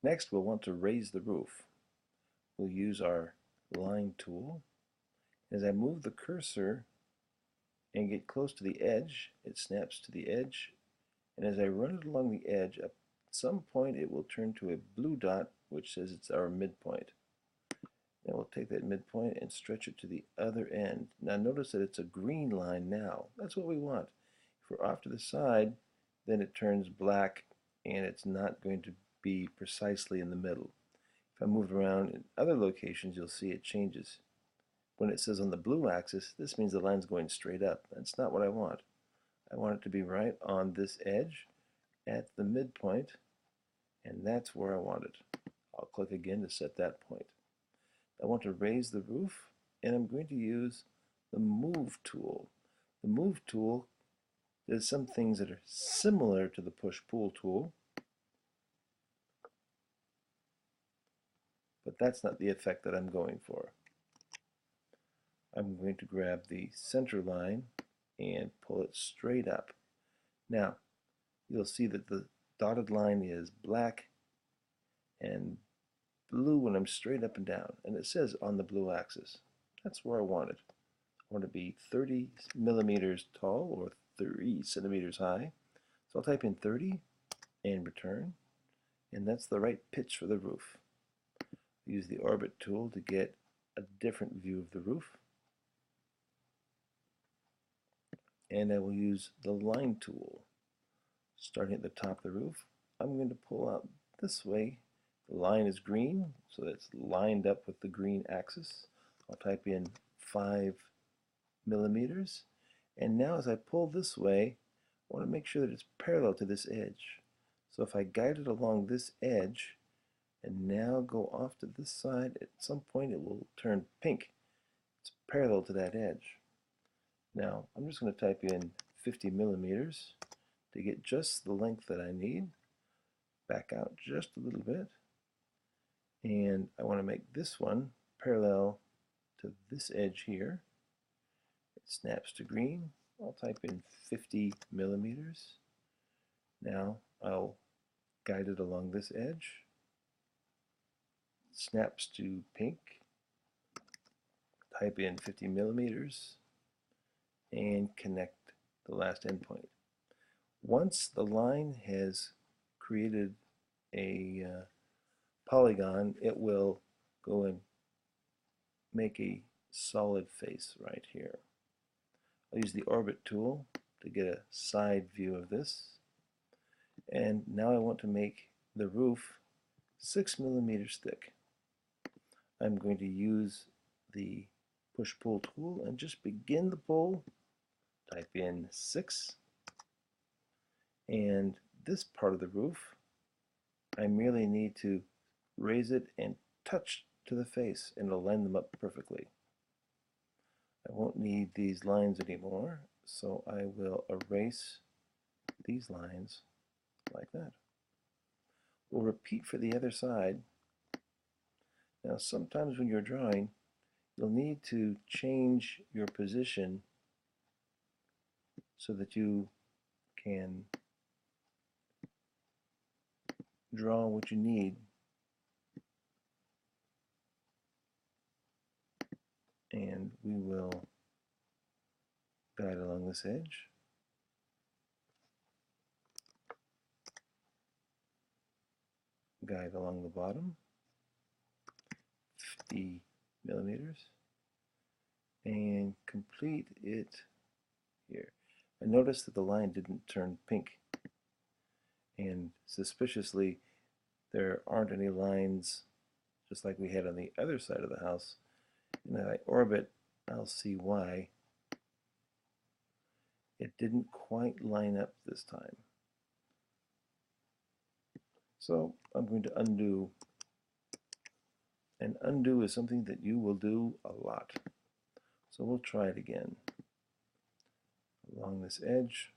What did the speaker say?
Next, we'll want to raise the roof. We'll use our line tool. As I move the cursor and get close to the edge, it snaps to the edge, and as I run it along the edge, at some point it will turn to a blue dot which says it's our midpoint. Then we'll take that midpoint and stretch it to the other end. Now notice that it's a green line now. That's what we want. If we're off to the side, then it turns black and it's not going to be precisely in the middle. If I move around in other locations, you'll see it changes. When it says on the blue axis, this means the line's going straight up. That's not what I want. I want it to be right on this edge at the midpoint, and that's where I want it. I'll click again to set that point. I want to raise the roof, and I'm going to use the Move tool. The Move tool does some things that are similar to the Push-Pull tool, but that's not the effect that I'm going for. I'm going to grab the center line and pull it straight up. Now, you'll see that the dotted line is black and blue when I'm straight up and down, and it says on the blue axis. That's where I want it. I want it to be 30 millimeters tall or 3 centimeters high. So I'll type in 30 and return, and that's the right pitch for the roof. Use the Orbit tool to get a different view of the roof. And I will use the Line tool. Starting at the top of the roof, I'm going to pull out this way. The line is green, so it's lined up with the green axis. I'll type in 5 millimeters. And now as I pull this way, I want to make sure that it's parallel to this edge. So if I guide it along this edge and now go off to this side, at some point it will turn pink. It's parallel to that edge. Now I'm just going to type in 50 millimeters to get just the length that I need. Back out just a little bit. And I want to make this one parallel to this edge here. It snaps to green. I'll type in 50 millimeters. Now I'll guide it along this edge. It snaps to pink. Type in 50 millimeters and connect the last endpoint. Once the line has created a polygon, it will go and make a solid face right here. I'll use the Orbit tool to get a side view of this. And now I want to make the roof 6 millimeters thick. I'm going to use the Push-Pull tool and just begin the pull. Type in 6. And this part of the roof, I merely need to raise it and touch to the face, and it'll line them up perfectly. I won't need these lines anymore, so I will erase these lines like that. We'll repeat for the other side. Now sometimes when you're drawing, you'll need to change your position so that you can draw what you need. And we will guide along this edge. Guide along the bottom, 50 millimeters, and complete it here. I noticed that the line didn't turn pink, and suspiciously there aren't any lines just like we had on the other side of the house. And if I orbit, I'll see why it didn't quite line up this time. So I'm going to undo. And undo is something that you will do a lot. So we'll try it again. Along this edge,